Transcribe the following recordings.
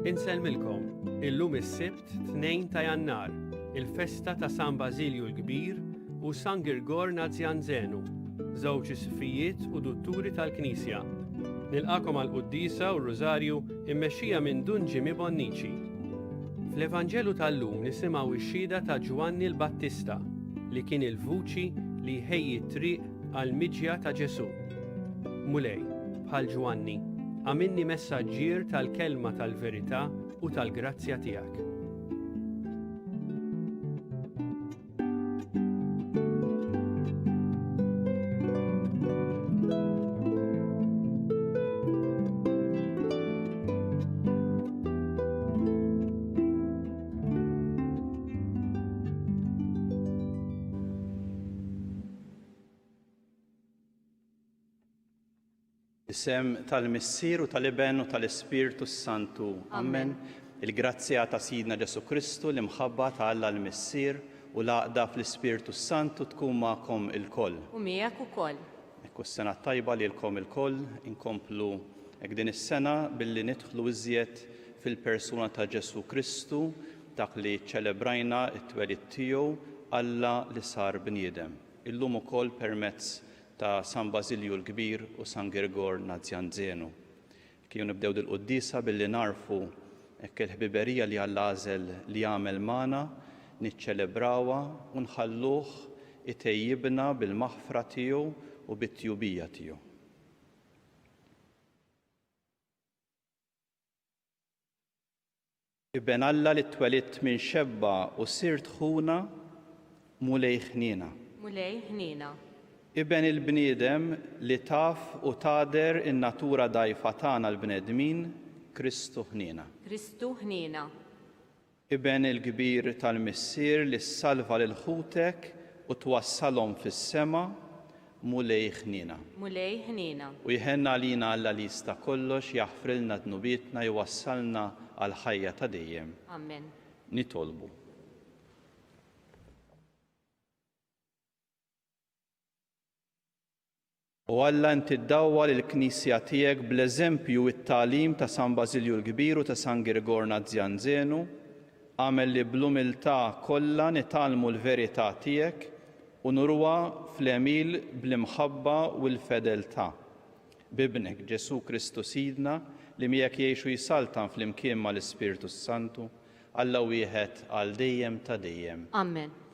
Inselmilkom, illum is-Sibt 2 ta' Jannar, il-festa ta' San Basilju l-Kbir u San Girgor Nazianzenu, żewġ isfijiet u dutturi tal-Knisja. Nilqakom għall-Quddisa u r-Rużarju immexxija minn Dun Ġimmi Bonnici. Fl-Evanġelu tal-lum nisimgħu x-xhieda ta' Ġwanni l-Battista li kien il-vuċi li jħejji t-triq għall-miġja ta' Ġesu. Mulej, bħal Ġwanni, għamilni messaġġier tal-kelma tal-verità u tal-grazzja tiegħek. Isem tal-Missier u tal-Iben u tal-Ispirtu Santu. Amen. Il-grazzja ta' Sidna Ġesu Kristu l-imħabba ta' Alla l-Missier u l-għaqda fl-Ispirtu Santu tkun magħkom il-koll. U miegħek ukoll. Ekku s-sena tajba li l-kom il-koll inkomplu din is-sena billi nidħlu iżjed fil-persuna ta' Ġesu Kristu dak li ċelebrajna it-twelid tiegħu Alla li sar bniedem. Illum ukoll permezz ta' San Basilju l-Kbir u San Girgor Nazianzenu. Kienu nibdew dil-Quddisa billi narfu il-ħbiberija li għall-għażel li jagħmel magħna, niċċelebrawha u nħalluh itejjibna bil-maħfra tiegħu u bit-tjubija tiegħu. Iben Alla li twelidt minn xebba u sirt ħuna mulej ħnina. Mulej ħnina. Iben il-bniedem li taf u tader in-natura dajfa tagħna l-bnedmin Kristu ħnina. Kristu ħnina. Iben il-kbir tal-Missier li ssalva lil ħutek u twassalhom fis-sema mulej ħnina. Mulej ħnina. U jħenna lina Alla li jista' kollox jaħfrilna dnubietna jwassalna għal ħajja ta' dejjem. Amen. Nitolbu. U Alla inti ddawwa lill-Knisja tiegħek bl-eżempju it-tagħlim ta' San Basilju l-Kbir u ta' San Girgor Nazianzenu, għamel li bl-umiltà kollha nitalmu l-verità tiegħek u nurwa fl-emil bl-imħabba u l-fedeltà. Bibnek Ġesu Kristu Sidna li miegħek jgħixu jisaltan fl-imkien mal-Ispirtu Santu, Alla wieħed għal dejjem ta' dejjem. Amen.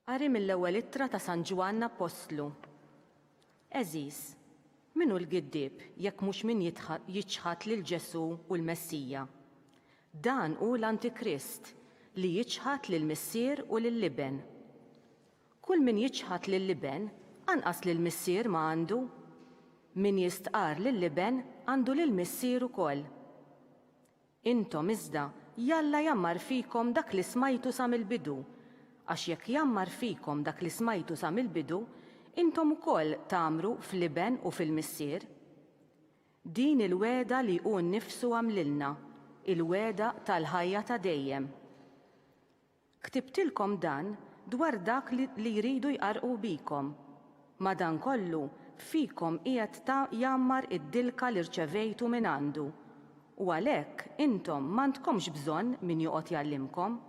Qari mill-ewwel ittra ta' San Ġwann Apostlu. Eżis, minnu l-giddib jekk mhux min jiċħat lil Ġesu u l-Messija. Dan hu l-Antikrist li jiċħat lill-Missier u lill-Liben. Kull min jiċħat lill-Liben anqas lill-Missier ma għandu. Min jistqar lill-Liben għandu lill-Missier ukoll. Intom iżda jalla jammar fikom dak li smajtu sa mill-bidu. Għax jekk jammar fikom dak li smajtu sa mill-bidu, intom ukoll tagħmlu fil-Liben u fil-Missier. Din il-weda li hu nnifsu għamlilna, il-weda tal-ħajja ta' dejjem. Ktibtilkom dan dwar dak li jridu jqarqu bikom. Madankollu fikom qiegħed jammar id-dilka li rċevejtu minn għandu. U għalhekk intom m'għandkomx bżonn min joqgħod jgħallimkom.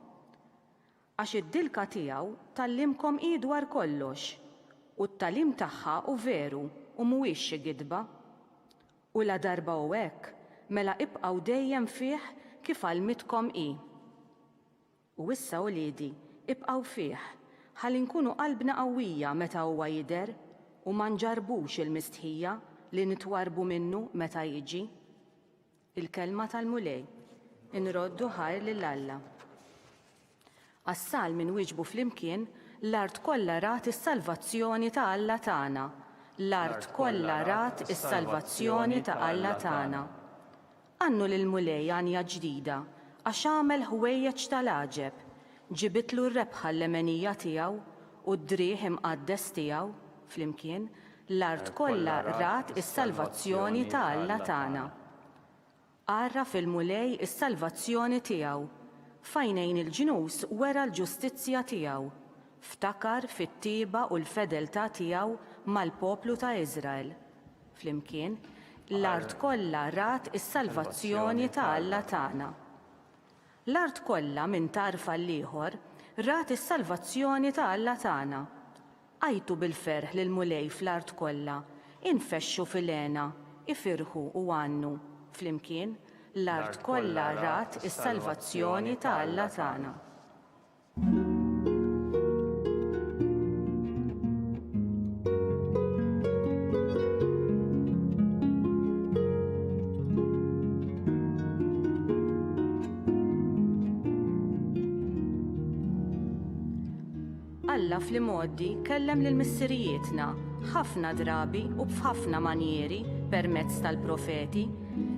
Għax id-dilka tiegħu tallimkom hi dwar kollox u t-talim tagħha hu veru u mhuwiex xi gidba. U la darba u hekk mela ibqgħu dejjem fih kif għallmitkom hi. U issa wliedi ibqgħu fih ħalli nkunu qalbna qawwija meta huwa jidher u ma nġarbux il-mistħija li nitwarbu minnu meta jiġi. Il-kelma tal-mulej inroddu ħar lil Alla. Għas-sal minn wieġbu flimkien l-art kollha rat is-salvazzjoni ta' Alla tagħna. L-art kollha rat is-salvazzjoni ta' Alla tagħna. Għannu lill-mulej għanja ġdida għax għamel ħwejjeġ tal-għaġeb, ġibitlu r-rebħa l-lemenija tiegħu u d-drieħ imqaddes tiegħu flimkien l-art kollha rat is-salvazzjoni ta' Alla tagħna. Għarra fil-mulej is-salvazzjoni tiegħu Fajnejn il-ġnus wera l-ġustizzja tiegħu. Ftakar fit-tieba u l-fedeltà tiegħu mal-poplu ta' Iżrael. Flimkien, l-art kollha rat is-salvazzjoni ta' Alla tagħna. L-art kollha minn tarfa l-ieħor rat is-salvazzjoni ta' Alla tagħna. Għajtu bil-ferħ lil mulej fl-art kollha, infexxu fil-għena, ifirħu u għannu. Flimkien, l-art kollha rat is-salvazzjoni ta' Alla tagħna. Alla fl-imoddi kellem lil missirijietna ħafna drabi u b'ħafna manjeri permezz tal-profeti,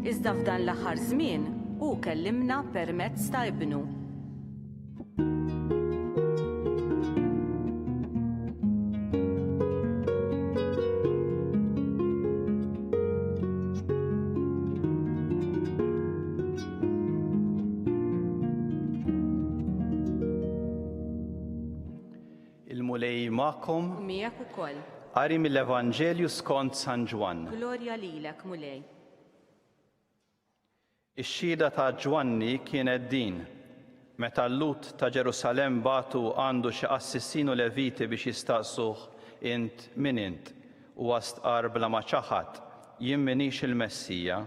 iżda f'dan l-aħħar żmien hu kellimna permezz ta' Ibnu. Il-mulej ma'kom Miegħek ukoll. qari mill-Evanġelju skont San Ġwann. Glorja lilek, mulej. Ix-xhieda ta' Ġwanni kienet din. Meta l-lut ta' Ġerusalem batu għandu xi qassissinu Leviti biex jistaqsuh int min int u stqar bla ma ċaħad jien minix il-Messija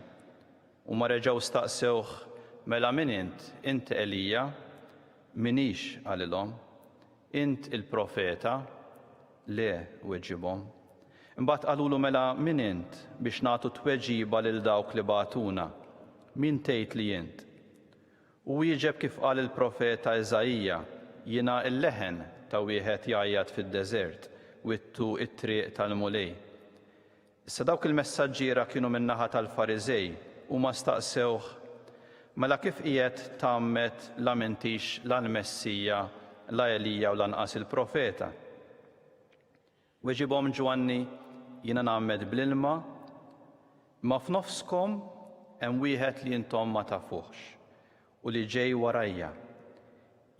u ma reġgħu staqsewh mela min int Elija, minix għalilhom, int il-profeta, le weġibhom. Imbagħad qalulu mela min int biex nagħtu tweġiba lil dawk li batuna, min tgħid li int? U wieġeb kif qal il-profeta Eżajija, jiena l-leħen ta' wieħed jgħajjad fid-deżert, wittu it-triq tal-mulej. Issa dawk il-messaġġiera kienu min-naħa tal-Fariżej u ma staqsewh mela kif qiegħed tagħmmed la m'intix l-Messija la Elija u lanqas il-profeta. Weġibhom Ġwanni jiena nagħmmed bl-ilma, ma f'nofskom hemm wieħed li intom ma tafuhx u li ġej warajja.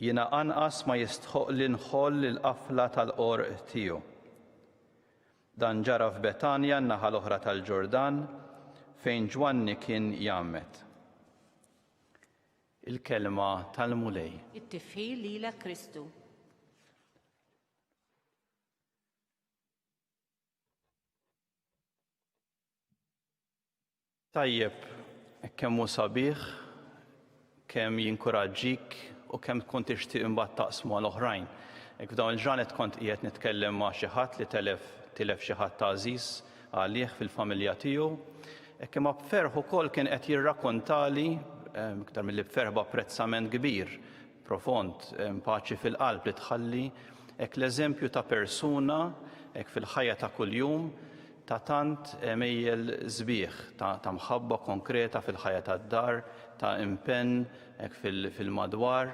Jiena anqas ma jistħoq li nħoll il-qafla tal-qorq tiegħu. Dan ġara f'Betanja n-naħa l-oħra tal-Ġordan fejn Ġwanni kien jgħammed. Il-kelma tal-mulej. It-tifħil lilek Kristu. Tajjeb, kemm hu sabiħ, kemm jinkoraġġik u kemm tkun tixtieq imbagħad taqsmu għal oħrajn. Hekk f'dawn il-ġranet kont qiegħed nitkellem ma' xi ħadd li tilef xi ħadd għażiż għalih fil-familja tiegħu. Hekk imma b'ferħ ukoll kien qed jirrakkontali iktar milli b'ferħ b'apprezzament kbir, profond, paċi fil-qalb li tħalli hekk l-eżempju ta' persuna hekk fil-ħajja ta' kuljum ta' tant mejjel sbieħ, ta' mħabba konkreta fil-ħajja tad-dar, ta' impenn hekk fil-madwar,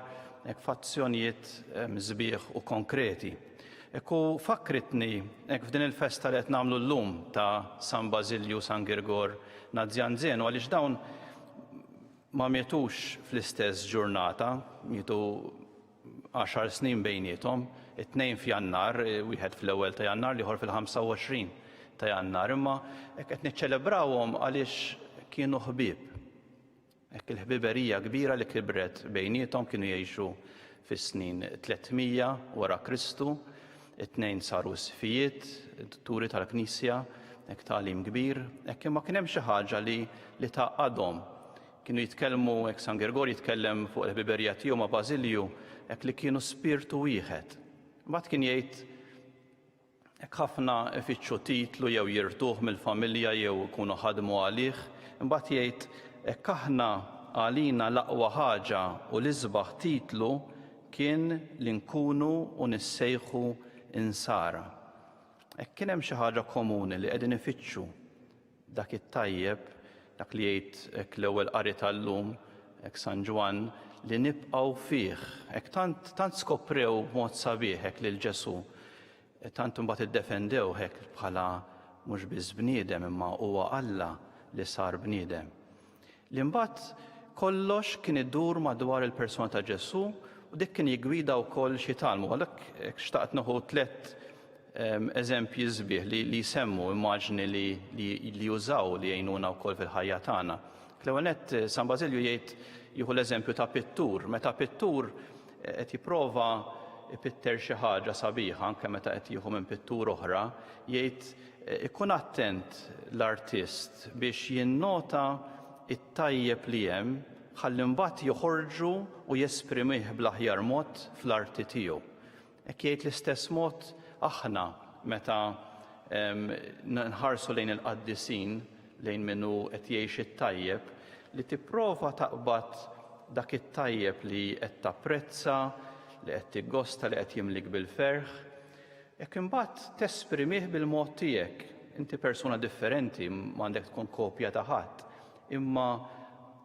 hekk f'azzjonijiet sbieħ u konkreti. Hekk u fakkritni hekk f'din il-festa li qed nagħmlu llum ta' San Basilju San Girgor Nazzjanzenu għaliex dawn ma mietux fl-istess ġurnata, mietu 10 snin bejniethom, it-tnejn f'Jannar, wieħed fl-ewwel ta' Jannar, ieħor fil-25 ta' Jannar, imma hekk qed niċċelebrawhom għaliex kienu ħbieb. Hekk il-ħbiberija kbira li kibret bejniethom kienu jgħixu fis-snin 300 wara Kristu, it-tnejn saru sfijiet, turi tal-Knisja, hekk tagħlim kbir, hekk imma kien hemm xi ħaġa li taqgħadhom. Kienu jitkellmu, hekk San Girgor jitkellem fuq il-ħbiberija tiegħu ma' Basilju, hekk li kienu spirtu wieħed. Mbagħad kien jgħid hekk ħafna ifittxu titlu jew jirtuh mill-familja jew ikunu ħadmu għalih, imbagħad jgħid hekk aħna għalina l-aqwa ħaġa u l-isbaħ titlu kien li nkunu u nissejħu insara. Hekk kien hemm xi ħaġa komuni li qegħdin ifittxu dak it-tajjeb, dak li jgħid hekk l-ewwel qari tal-lum hekk San Ġwann li nibqgħu fih. Hekk tant skoprew b'mod sabiħ hekk lil Ġesu. Tant imbagħad iddefendew hekk bħala mhux biss bniedem imma huwa Alla li sar bniedem. Li mbagħad kollox kien idur madwar il-persuna ta' Ġesu u dik kien jiggwida wkoll xi talmu. Għalhekk xtaqt nieħu 3 eżempji sbieħ li jsemmu immaġni li jużaw li jgħinuna wkoll fil-ħajja tagħna. L-ewwel nett San Basilju jgħid jieħu l-eżempju ta' pittur. Meta pittur qed jipprova ipitter xi ħaġa sabiħa anke meta qed jieħu minn pittur oħra, jgħid ikun attent l-artist biex jinnota it-tajjeb li hemm ħalli mbagħad joħorġu u jesprimih bl-aħjar mod fl-arti tiegħu. Hekk jgħid l-istess mod aħna meta nħarsu lejn il-qaddisin lejn minnu qed jgħix it-tajjeb li tipprova taqbad dak it-tajjeb li qed tapprezza, li qed tiggosta, li qed jimlik bil-ferħ. Jekk imbagħad tesprimih bil-mod tiegħek. Inti persuna differenti, m'għandek tkun kopja ta' ħadd. Imma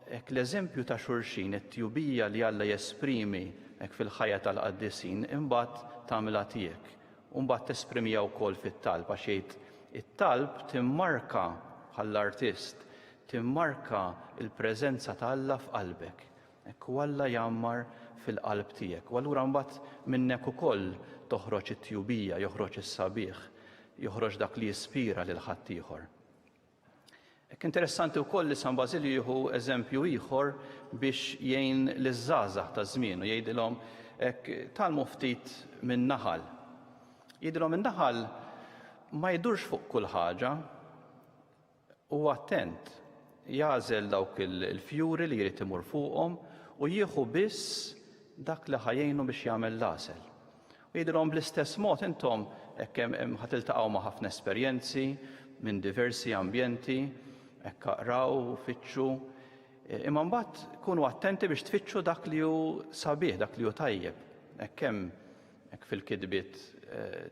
hekk l-eżempju ta' xulxin, it-tjubija li Alla jesprimi hekk fil-ħajja tal-qaddisin, imbagħad tagħmilha tiegħek. U mbagħad tesprimija wkoll fit-talb għax jgħid it-talb timmarka bħall-artist, timmarka il-preżenza ta' Alla f'qalbek. Hekk Alla jammar fil-qalb tiegħek. U allura mbagħad minnek ukoll toħroġ it-tjubija, joħroġ is-sabiħ, joħroġ dak li jispira lil ħadd ieħor. Hekk interessanti wkoll li San Basilju jieħu eżempju ieħor biex jgħin liż-żgħażagħ ta' żmienu, jgħidilhom hekk talmu ftit minn naħal. Jgħidilhom in-naħal ma jdurx fuq kull ħaġa, huwa attent, jagħżel dawk il-fjuri li jrid imur fuqhom u jieħu biss dak li ħajjejnu biex jagħmel l-għasel. U jgħidilhom bl-istess mod intom hekk ħatiltaqgħu ma' ħafna esperjenzi minn diversi ambjenti, hekk aqraw u fitxu, imma mbagħad kunu attenti biex tfittxu dak li hu sabiħ, dak li hu tajjeb. Hekk hemm hekk fil-kidbiet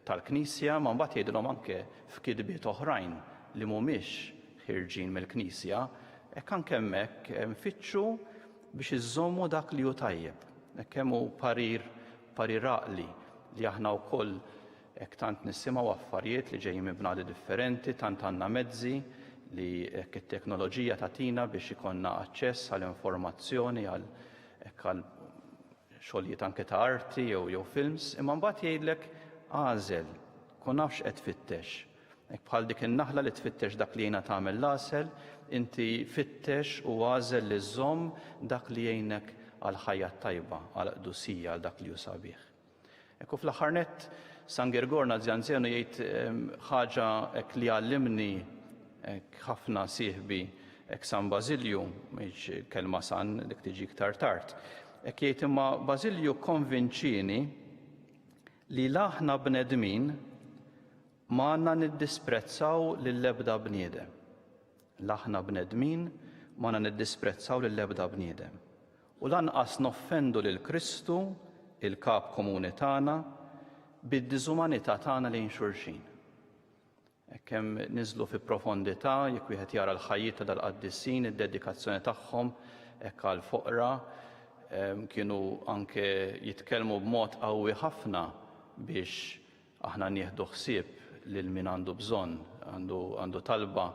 tal-Knisja, ma mbagħad jgħidilhom anke f'kidbiet oħrajn li mhumiex ħirġin mill-Knisja, hekk anke hemmhekk nfittxu biex iżommu dak li hu tajjeb. Hekk hemm hu parir għaqli li aħna wkoll hekk tant nisimgħu affarijiet li ġejjin minn bnadi differenti, tant għandna mezzi li hekk it-teknoloġija tagħtina biex ikollna aċċess għall informazzjoni għal xogħlijiet anke ta' arti jew films, imma mbagħad jgħidlek għażel, kun nafx qed tfittex. Hekk bħal dik in-naħla li tfittex dak li jgħinha tagħmel l-għasel, inti fittex u għażel li żomm dak li jgħinek għal ħajja tajba, għal qdusija, għal dak li hu sabiħ. Hekk fl-aħħar nett San Girgor Nazianzenu jgħid ħaġa hekk li għallimni ħafna sieħbi hekk San Basilju, mhix kelma San dik tiġi iktar tard. Hekk jgħid imma Basilju konvinċini li aħna bnedmin ma għandna niddisprezzaw lill-ebda bniedem. Aħna bnedmin ma għandna niddisprezzaw lill-ebda bniedem. U lanqas noffendu lil Kristu, il-kap komuni tagħna, bid-diżumanità tagħna lejn xulxin. Hekk hemm niżlu fi profondità, jekk wieħed jara l-ħajjiet tal-qaddisin, id-dedikazzjoni tagħhom hekk għal foqra, kienu anke jitkellmu b'mod qawwi ħafna biex aħna nieħdu ħsieb lil min għandu bżonn, għandu talba.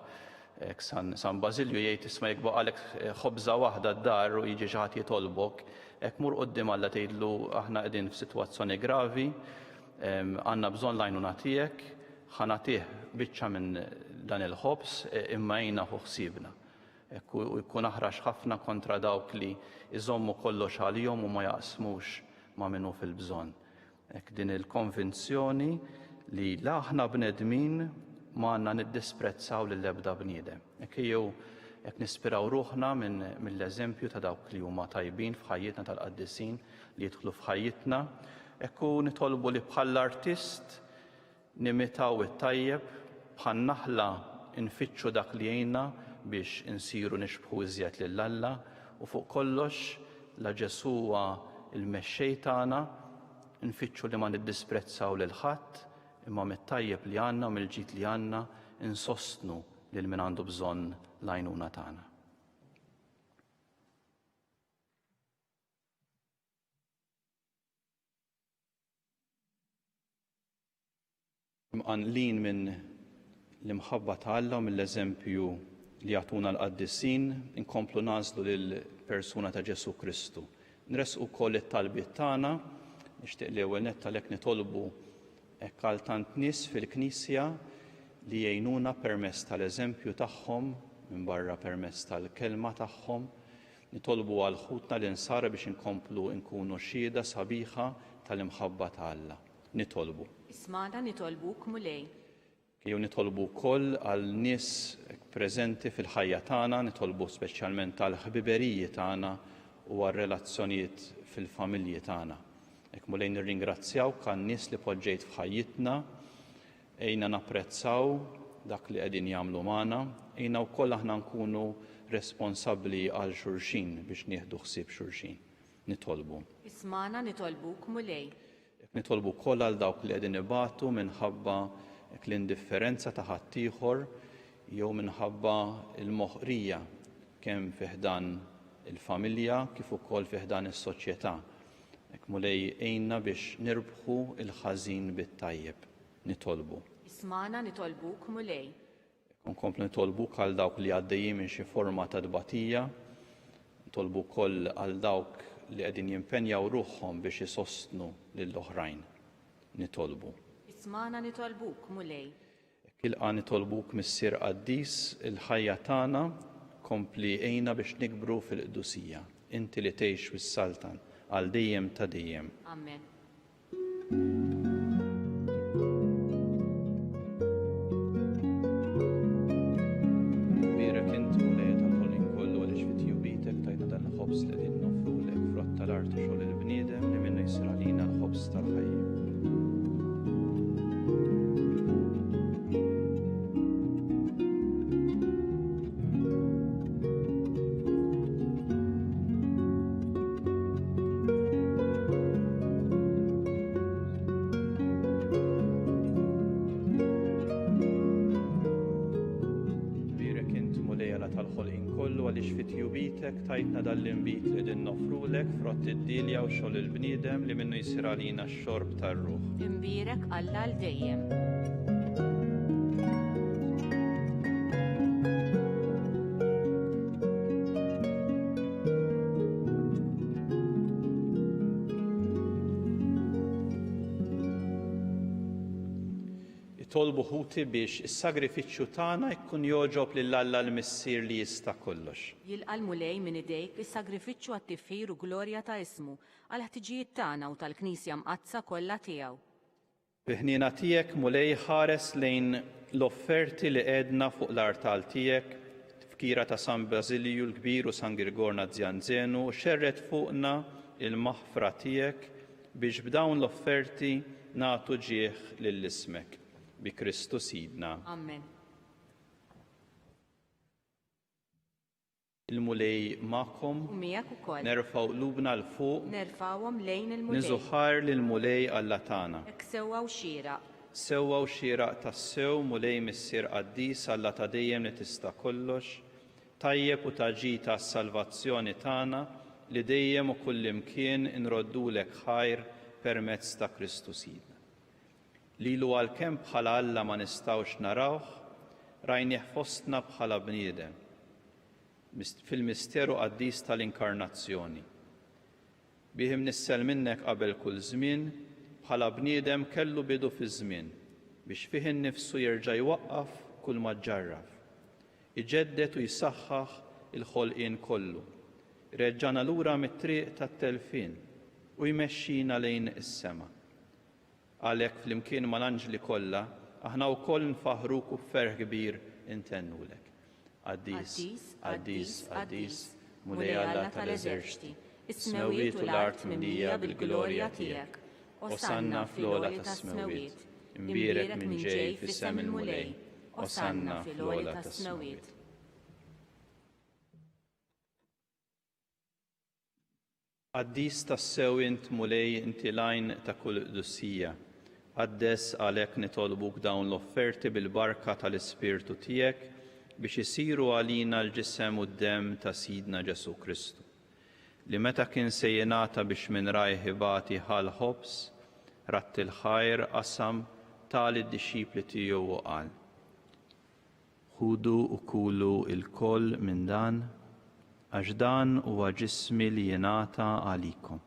San Basilju jgħid isma' jekk baqalek ħobża waħda d-dar u jiġi xi ħadd jitolbok, hekk mur quddiem Alla tgħidlu aħna qegħdin f'sitwazzjoni gravi, għandna bżonn l-għajnuna tiegħek, ħanatih biċċa minn dan il-ħobs imma jgħinna hu ħsiebna. U jkun aħrax ħafna kontra dawk li iżommu kollox għalihom u ma jaqsmux ma' minnu fil-bżonn. Hekk din il-konvinzjoni li aħna bnedmin ma għandna niddisprezzaw lill-ebda bniedem. Hekk jew hekk nispiraw ruħna mill-eżempju ta' dawk li huma tajbin f'ħajjitna tal-qaddisin li jidħlu f'ħajjitna, hekk nitolbu li bħall-artist nimitaw it-tajjeb, bħan-naħla nfittxu dak li jgħinna biex insiru nixbħu iżjed lil Alla u fuq kollox la Ġesu huwa l-mexxej tagħna, nfittxu li ma niddisprezzaw lil ħadd, imma mit-tajjeb li għandna u mill-ġid li għandna insostnu lil min għandu bżonn l-għajnuna tagħna. Mqanqlin minn l-imħabba ta' Alla u mill-eżempju li jagħtuna l-qaddisin inkomplu nażlu lill-persuna ta' Ġesu Kristu. Nresqu wkoll it-talbiet tagħna, nixtieq li ewwel nett għalhekk nitolbu hekk għal tant nies fil-Knisja li jgħinuna permezz tal-eżempju tagħhom minn barra permezz tal-kelma tagħhom, nitolbu għal ħutna l-insara biex inkomplu nkunu xhieda sabiħa tal-imħabba ta' Alla. Nitolbu. Ismana nitolbuk mulej. Jew nitolbu wkoll għal nies preżenti fil-ħajja tagħna, nitolbu speċjalment għal ħbiberiji tagħna u għal relazzjonijiet fil-familji tagħna. Hekk mulej nirringrazzjawk għan-nies li poġġejt f'ħajjitna, ejna napprezzaw dak li qegħdin jagħmlu magħna, ejna wkoll aħna nkunu responsabbli għal xulxin biex nieħdu ħsieb xulxin. Nitolbu. Ismana nitolbuk mulej. Nitolbu wkoll għal dawk li qegħdin ibatu minħabba l-indifferenza ta' ħaddieħor jew minħabba l-moħqrija kemm fih dan il-familja kif ukoll fih dan is-soċjetà. Hekk mulej għinna biex nirbħu il-ħażin bit-tajjeb. Nitolbu. Ismana nitolbuk mulej. Nkomplu nitolbuk għal dawk li għaddejjin minn xi forma ta' dbatija, nitolbu wkoll għal dawk li qegħdin jimpenjaw ruħhom biex isostnu lill-oħrajn. Nitolbu. Ismana nitolbuk mulej. Ilqa nitolbuk Missier Qaddis il-ħajja tagħna kompli għejna biex nikbru fil-qdusija. Inti li tgħix fis-Saltan għal dejjem ta' dejjem. Amen. Birek inti mulej tal-ħolin kollu għaliex fit-tjubitek tajna dan il-ħobs li qegħdin nofrulek frott tal-art xogħol il-bniedem li minnu jsir għalina l-ħobs tal-ħajja. Tajtna dal-inbit li din nofrulek frott id-dilja u xogħol il-bniedem li minnu jsir għalina x-xorb tar-ruħ. Imbirek Alla l dejjem. Tolbu ħuti biex is-sagrifiċċju tagħna jkun jogħġob lil Alla l-Missier li jista' kollox. Jilqa' mulej minn idejk is-sagrifiċċju għat-tifħir u glorja ta' ismu għal ħtiġijiet tagħna u tal-Knisja mqazza kollha tiegħu. Biħnina tiegħek mulej ħares lejn l-offerti li qedna fuq l-artal tiegħek fkira ta' San Basilju l-Kbir u San Grigor Nazianzenu u xerret fuqna il-maħfra tiegħek biex b'dawn l-offerti nagħtu ġieħ lill-ismek. Bi Kristu Sidna. Amen. Il-mulej magħkom. U miegħek ukoll. Nerfgħu qlubna l fuq. Nerfgħuhom lejn il-mulej. Niżuħar lill-mulej Alla tagħna. Hekk sewwa u xieraq. Sewwa u xieraq tas-sew mulej Missier Qaddis Alla ta' dejjem li tista' kollox, tajjeb u taġita s-salvazzjoni tagħna li dejjem u kullimkien inroddulek ħajr permezz ta' Kristu Sidna. Lilu għalkemm bħala Alla ma nistgħux narawh, rajnih fostna bħala bniedem fil-misteru qaddis tal-inkarnazzjoni. Bih nissel minnek qabel kull żmien bħala bniedem kellu bidu fi żmien biex fih innifsu jerġa' jwaqqaf kull ma ġarraf. Iġeddet u jsaħħaħ il-ħolqien kollu. Reġġana lura mit-triq tat-telfin u jmexxina lejn is-sema. Għalhekk flimkien mal-anġli kollha aħna wkoll nfaħruk u b'ferħ kbir intennulek. Qaddis, Qaddis, Qaddis, mulej Alla tal-eżerċiti, is-smewiet u l-art mimlija bil-glorja tiegħek. Osanna fl-ogħla tas-smewiet, imbierek minn ġej fis-sem il-mulej. Osanna fl-ogħla tas-smewiet. Qaddis tas-sew int mulej inti lajn ta' kull qdussija. Qaddes għalhekk nitolbuk dawn l-offerti bil-barka tal-Ispirtu tiegħek biex isiru għalina l-ġisem u d-dem ta' Sidna Ġesu Kristu. Li meta kien se jingħata biex minn rajh ibati ħal ħobs, ratt il-ħajr qasam tali d-dixxipli tiegħu u qal. ħudu u kulu il-koll minn dan, għax dan huwa ġismi li jingħata għalikom.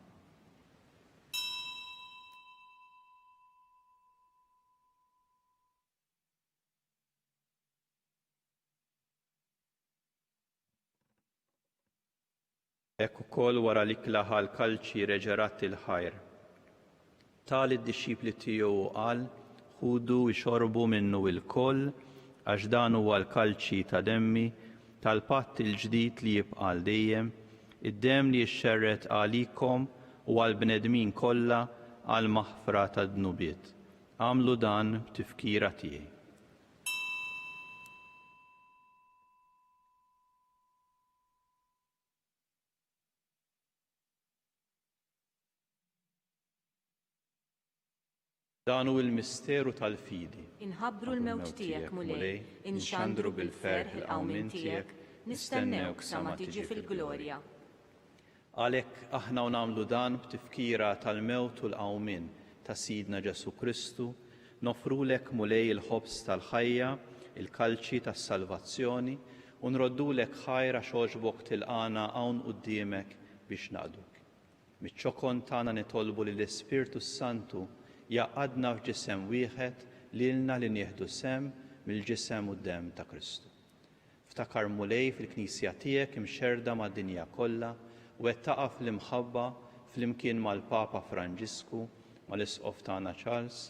Hekk ukoll wara li klaħa l-kalċi reġerat il-ħajr. Tal id-disċipli tiegħu qal, ħudu xorbu minnu il-koll, għax dan huwa l-kalċi ta' demmi tal-patt il-ġdid li jibqa' dejjem, id-demm li jixxerret għalikom u għall-bnedmin kollha għal maħfra tad-dnubiet. Għamlu dan b'tifkira tiegħi. Dan hu l-misteru tal-fidi. Inħabbru l-mewt tiegħek mulej, inxandru bil-ferħ il-qawmin tiegħek, nistennewk sa ma tiġi fil-glorja. Għalhekk aħna nagħmlu dan b'tifkira tal-mewt u l-qawmin ta' Sidna Ġesu Kristu, nofrulek mulej il-ħobs tal-ħajja, il-kalċi tas-salvazzjoni u nroddulek ħajra xogħġbok tilqana hawn quddiemek biex naqduk. Miċ-ċokon tagħna nitolbu lill-Ispirtu Santu jaqadna f'ġisem wieħed lilna li nieħdu sem mill-ġisem u d-demm ta' Kristu. Ftakar mulej fil-Knisja tiegħek imxerda mad-dinja kollha u qed taqa' fl-imħabba flimkien mal-Papa Franġisku, mal-Isqof tagħna Charles,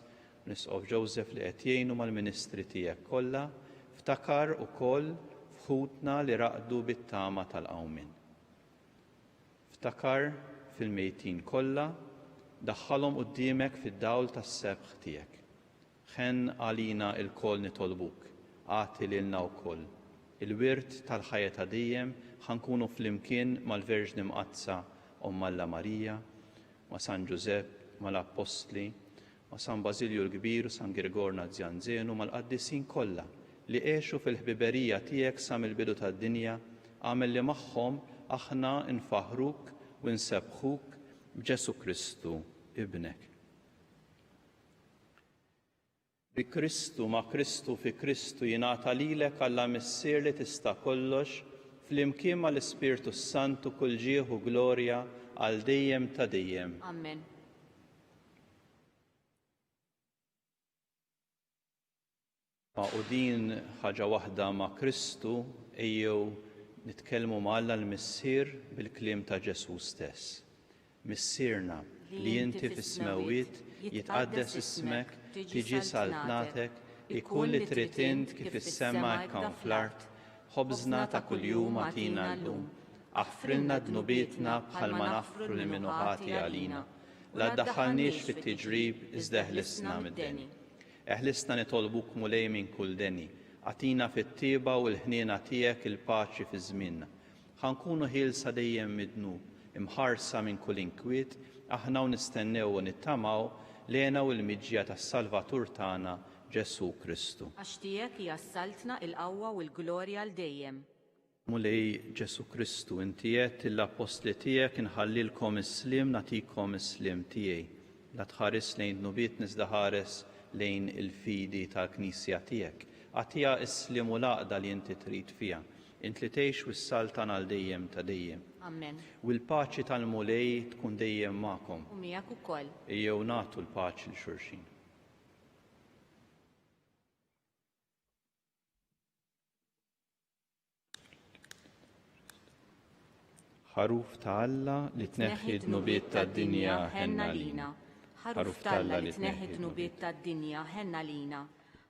l-Isqof Joseph li qed jgħinu mal-Ministri tiegħek kollha, ftakar ukoll f'ħutna li raqdu bit-tama tal-qawmin. Ftakar fil-mejtin kollha, daħħalhom quddiemek fid-dawl tas-sebħ tiegħek. Ħen għalina l-koll nitolbuk, għati lilna wkoll. Il-wirt tal-ħajja ta' dejjem ħankunu flimkien mal-Verġni Mqazza Omm Alla Marija, ma' San Giuseppe, mal-Apostli, ma' San Basilju l-Kbir u San Grigor Nazianzenu mal-qaddisin kollha li għexu fil-ħbiberija tiegħek sa mill-bidu tad-dinja, għamel li magħhom aħna nfaħruk u nsebħuk b'Ġesu Kristu, ibnek. Bi Kristu ma' Kristu fi Kristu jingħata lilek Alla missier li tista' kollox, flimkien mal-Ispirtu Santu kull ġieħ u glorja għal dejjem ta' dejjem. Amen. U din ħaġa waħda ma' Kristu ejjew nitkellmu ma' Alla l-missier bil-kliem ta' Ġesu stess. Missierna li inti fis-smawiet jitqaddes ismek, tiġi saltnatek, ikun li trid int kif is-sema jkun fl-art, ħobżna ta' kuljum agħtina llum, aħfrilna dnubietna bħalma naħfru lil min ħati għalina, la ddaħħalniex fit-tiġrib iżda eħlisna mid-deni. Eħlisna nitolbuk mulej minn kull deni, għatina fit-tieba u l-ħniena tiegħek il-paċi fi żmienna. Ħankunu ħielsa dejjem mid-dnub, imħarsa minn kull inkwiet, aħna u nistennew u nittamaw lena u l-miġġija tas-Salvatur tagħna Ġesu Kristu. Għax tiegħek jassaltna il-qawwa u l-glorja l dejjem. Mulej Ġesu Kristu, inti qed l-apostli tiegħek inħallilkom is-sliem nagħtikom is-sliem tiegħi. La tħares lejn dnubiet iżda ħares lejn il-fidi tal-Knisja tiegħek. Għatija is-sliem u l-għaqda li inti trid fiha. Int li tgħix wis-saltan għal dejjem ta' dejjem. Amen. U l-paċi tal-mulej tkun dejjem magħkom. U miegħek ukoll. Ejjew nagħtu l-paċi l xulxin. Ħaruf ta' Alla li tneħħi d-dnubiet tad-dinja ħenna lina. Ħaruf ta' Alla li tneħħi d-dnubiet tad-dinja ħenna lina.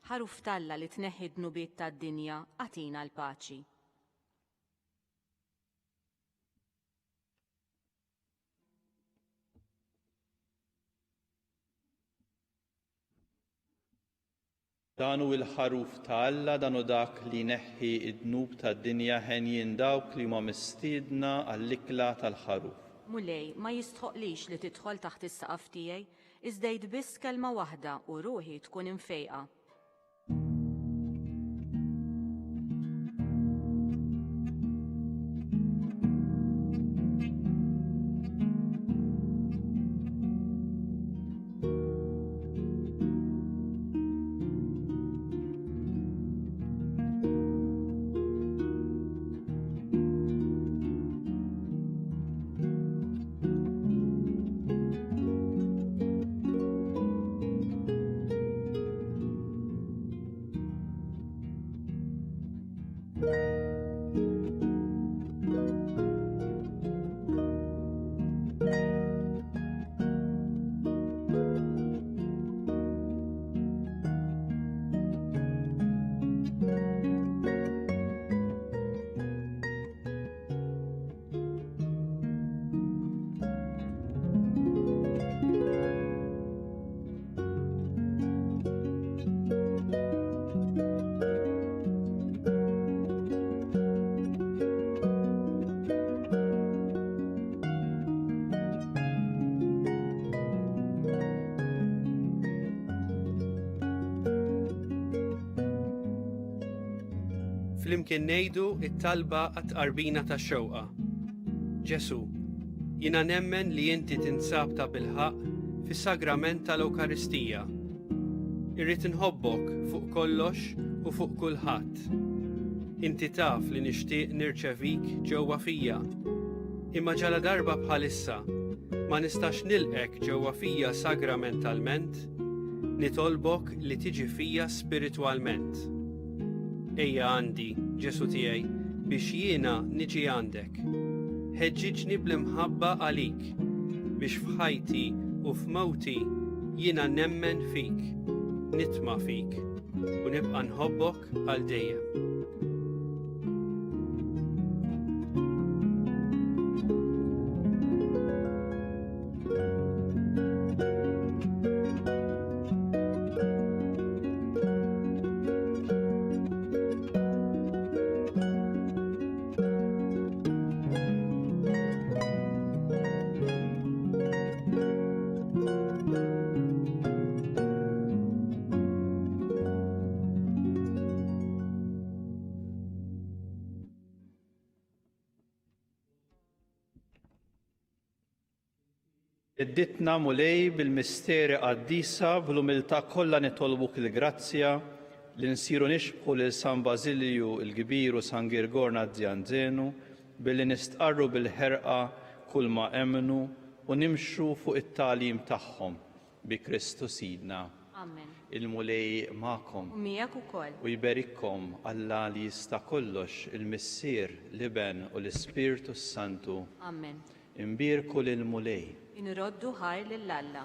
Ħaruf ta' Alla li tneħħi d-dnubiet tad-dinja għatina l-paċi. Dan hu l-ħaruf ta' Alla, dan hu dak li neħħi d-dnub tad-dinja ħenjin dawk li huma mistiedna għall-ikla tal-ħaruf. Mulej, ma jistħoqlix li tidħol taħt is-saqaf tiegħi, iżda biss kelma waħda u ruħi tkun imfejqa. flimkien ngħidu it-talba għat-qarbina tax-xewqa. Ġesu, jiena nemmen li inti tinsab ta' bilħaq fis-sagrament tal-Ewkaristija. Irrid inħobbok fuq kollox u fuq kulħadd. Inti taf li nixtieq nirċevik ġewwa fija. Imma ġala darba bħalissa ma nistax nilqek ġewwa fija sagramentalment, nitolbok li tiġi fija spiritwalment. Ejja għandi, Ġesu tiegħi, biex jiena niġi għandek. Ħeġġiġni bl-imħabba għalik, biex f'ħajti u f'mewti jiena nemmen fik, nitma' fik, u nibqa' nħobbok għal dejjem. Idditna mulej bil-misteri qaddisa bl-umiltà kollha nitolbuk il-grazzja li nsiru nixbħu lil San Basilju l-Kbir u San Girgor Nazianzenu billi nistqarru bil-ħerqa kull ma emnu u nimxu fuq it-tagħlim tagħhom bi Kristu Sidna. Amen. Il-mulej magħkom U miegħek ukoll. u jberikkom Alla li jista' kollox il-Missier, l-Iben u l-Ispirtu Santu. Amen. Imbirku lil-mulej. Inroddu ħajr lill-Alla.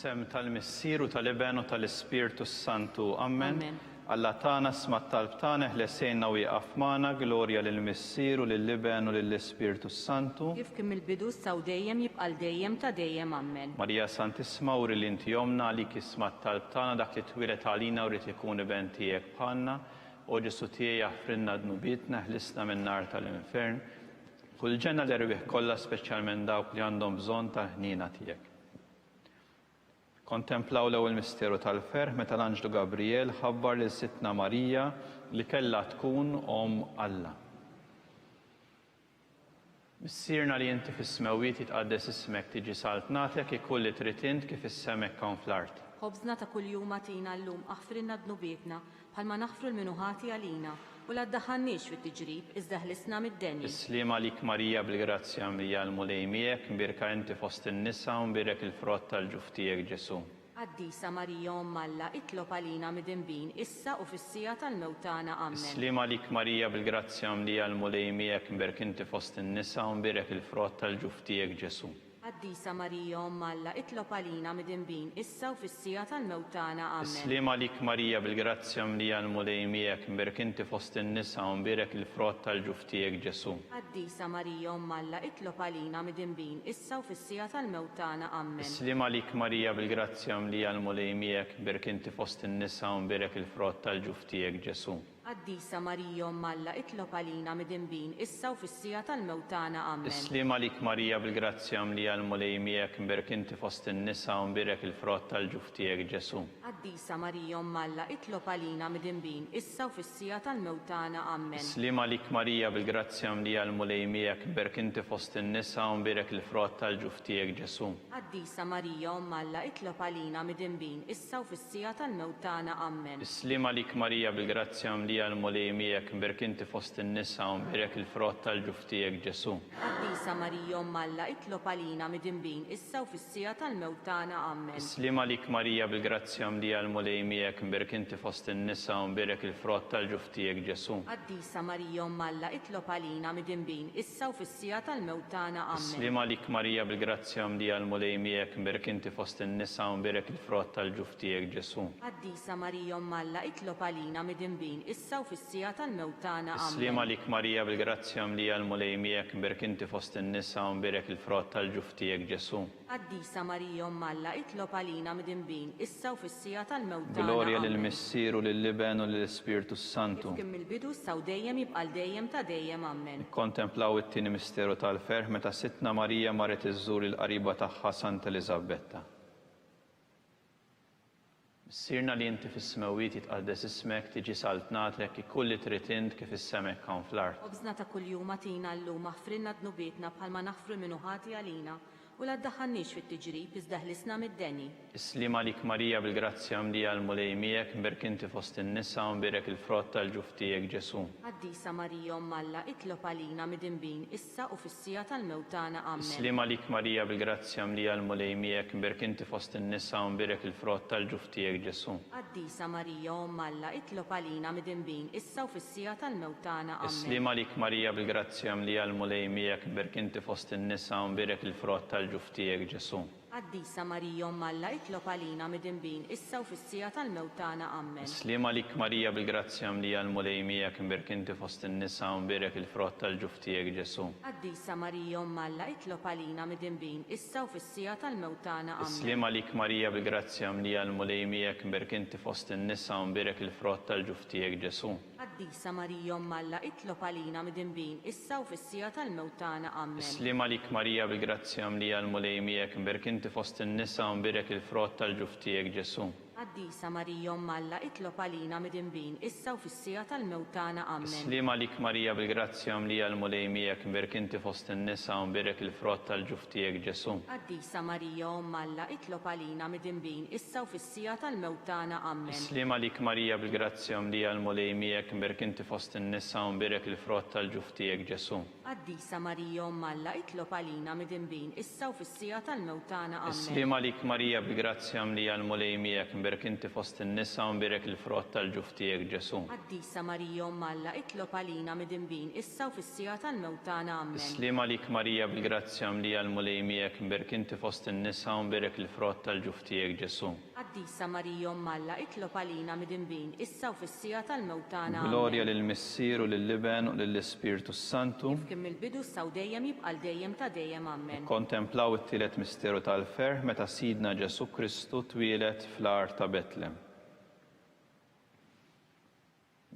Fl-isem tal-Missier u tal-Iben u tal-Ispirtu Santu. Amen. Amen. Alla tagħna sma' talb tagħna ħlesejna u jaqaf magħna, glorja lill-Missier u lill-Iben u lill-Ispirtu Santu. Kif kim il-bidu saw dejjem jibqal dejjem ta' dejjem. Amen. Marija Santisma uri li inti jomna għalik isma' talb tagħna dak li twilet għalina u rrid ikun iben tiegħek bħalna. O Ġesu tiegħi jaħfrinna dnubietna ħlisna min-nar tal-infern. Kull ġenna l-erbieħ kollha speċjalment dawk li għandhom bżonn ta' ħnina tiegħek. Kontemplaw l-ewwel misteru tal-ferħ meta l-Anġlu Gabriel ħabbar lil Sittna Marija li kellha tkun Om Alla. Missierna li inti fis-smewiet jitqaddes ismek tiġi salt nagħtek ikun li trid int kif is-semek hawn fl-art. Ħobżna ta' kuljum għatina llum aħfrinna dnubietna bħalma naħfru l-minuħati għalina u la ddaħħalniex fit-tiġrib iżda ħlisna mid-denji. Islima lik Marija bil-grazzja mija l-mulej miegħek, mbirka inti fost in-nisa u mbirek il-frott tal-ġuf tiegħek Ġesu. Qaddisa Marija Om Alla, itlob għalina mid-inbin issa u fis-sija tal-mewtana. Amen. Islima lik Marija bil-grazzja mija l-mulej miegħek, mbirek inti fost in-nisa u mbirek il-frott tal-ġuf tiegħek Ġesu. Qaddisa Marija Om Alla, itlob għalina mid-inbin issa u fis-sija tal-mewtana. Amen. Islima lik Marija bil-grazzja mija l-mulej miegħek, mbirek inti fost in-nisa u mbirek il-frott tal-ġuf tiegħek Ġesu. Qaddisa Marija Om Alla, itlob għalina mid-inbin issa u fis-sija tal-mewtana. Amen. Islima lik Marija bil-grazzja mija l-mulej miegħek, mbirek inti fost in-nisa u mbirek il-frott tal-ġuf tiegħek Ġesu. Qaddisa Marija Umm Alla, itlob għalina midinbin issa u fis-sija tal-mewt tagħna. Amen. Islima lik Marija bil-grazzja mlija l-mulej miegħek mberk inti fost in-nisa u mberek il-frott tal-ġuf tiegħek Ġesu. Qaddisa Marija Umm Alla, itlob għalina midinbin issa u fis-sija tal-mewt tagħna. Amen. Islima lik Marija bil-grazzja mlija l-mulej miegħek mberk inti fost in-nisa u mberek il-frott tal-ġuf tiegħek Ġesu. Qaddisa Marija Umm Alla, itlob għalina midinbin issa u fis-sija tal-mewt tagħna. Amen. Islima lik Marija bil-grazzja mlija l-mulej miegħek mberk inti fost in-nisa u mberek il-frott tal-ġuf tiegħek Ġesu. Qaddisa Marija Umm Alla, itlob għalina midinbin issa u fis-sija tal-mewt tagħna. Amen. Islima lik Marija bil-grazzja mlija l-mulej miegħek mberk inti fost in-nisa u mberek il-frott tal-ġuf tiegħek Ġesu. Qaddisa Marija Umm Alla, itlob għalina midinbin issa u fis-sija tal-mewt tagħna. Amen. Islima lik Marija bil-grazzja mlija l-mulej miegħek mberk inti fost in-nisa u mberek il-frott tal-ġuf tiegħek Ġesu. Qaddisa Marija Umm Alla, itlob għalina midinbin issa u fis-sija tal-mewt tagħna. Amen. Islima lik Marija bil-grazzja mlija l-mulej miegħek mberk inti fost in-nisa u mberek il-frott tal-ġuf tiegħek Ġesu. Qaddisa Marija Umm Alla, itlob għalina midinbin issa u fis-sija tal-mewt tagħna. Glorja lill-Missier u lill-Liben u lill-Ispiritu Santu. Kif mill-bidu issa u dejjem jibqa' dejjem ta' dejjem. Amen. Kontemplaw it-tieni misteru tal-ferħ meta Sittna Marija marret iżżur il-qariba tagħha Sant Eliżabetta. Sirna li inti fis-smewiet jitqaddes ismek tiġi saltnatek ikulli trid int kif is-semek hawn fl-art. Obżna ta' kuljum għatina llum aħfrilna dnubietna bħalma naħfru minnu ħati għalina u la ddaħħalniex fit-tiġrib iżda ħlisna mid-deni. Islima lik Marija bil-grazzja mlija l-mulej miegħek mberk inti fost in-nisa u mberek il-frott tal-ġuf tiegħek Ġesu. Qaddisa Marija Umm Alla, itlob għalina midinbin issa u fis-sija tal-mewt tagħna. Amen. Islima lik Marija bil-grazzja mlija l-mulej miegħek mberk inti fost in-nisa u mberek il-frott tal-ġuf tiegħek Ġesu. Qaddisa Marija Umm Alla, itlob għalina midinbin issa u fis-sija tal-mewt tagħna. Amen. Islima lik Marija bil-grazzja mlija l-mulej miegħek mberk inti fost in-nisa u mberek il-frott tal-ġuf tiegħek Ġesu. Qaddisa Marija Umm Alla, itlob għalina midinbin issa u fis-sija tal-mewt tagħna. Amen. Islima lik Marija bil-grazzja mlija l-mulej miegħek mberk inti fost in-nisa u mberek il-frott tal-ġuf tiegħek Ġesu. Qaddisa Marija Umm Alla, itlob għalina midinbin issa u fis-sija tal-mewt tagħna. Amen. Islima lik Marija bil-grazzja mlija l-mulej miegħek mberk inti fost in-nisa u mberek il-frott tal-ġuf tiegħek Ġesu. Qaddisa Marija Umm Alla, itlob għalina midinbin issa u fis-sija tal-mewt tagħna. Amen. Islima lik Marija bil-grazzja mlija l-mulej miegħek mberk inti fost in-nisa u mberek il-frott tal-ġuf tiegħek Ġesu. Qaddisa Marija Umm Alla, itlob għalina midinbin issa u fis-sija tal-mewt tagħna. Amen. Islima lik Marija bil-grazzja mlija l-mulej miegħek mberk inti fost in-nisa u mberek il-frott tal-ġuf tiegħek Ġesu. Qaddisa Marija Umm Alla, itlob għalina midinbin issa u fis-sija tal-mewt tagħna. Amen. Islima lik Marija bil-grazzja mlija l-mulej miegħek mberk inti fost in-nisa u mberek il-frott tal-ġuf tiegħek Ġesu. Qaddisa Marija Umm Alla, itlob għalina midinbin issa u fis-sija tal-mewt tagħna. Amen. Islima lik Marija bil-grazzja mlija l-mulej miegħek mberk inti fost in-nisa u mberek il-frott tal-ġuf tiegħek Ġesu. Qaddisa Marija Umm Alla, itlob għalina midinbin issa u fis-sija tal-mewt tagħna. Amen. Islima lik Marija bil-grazzja mlija l-mulej miegħek mberk inti fost in-nisa u mberek il-frott tal-ġuf tiegħek Ġesu. Qaddisa Marija Umm Alla, itlob għalina midinbin issa u fis-sija tal-mewt tagħna. Glorja lill-Missier u lill-Liben u lill-Ispiritu Santu. Kif mill-bidu issa u dejjem jibqa' dejjem ta' dejjem. Amen. Kontemplaw it-tielet misteru tal-ferħ meta Sidna Ġesu Kristu twieled fl-art ta' Betlem.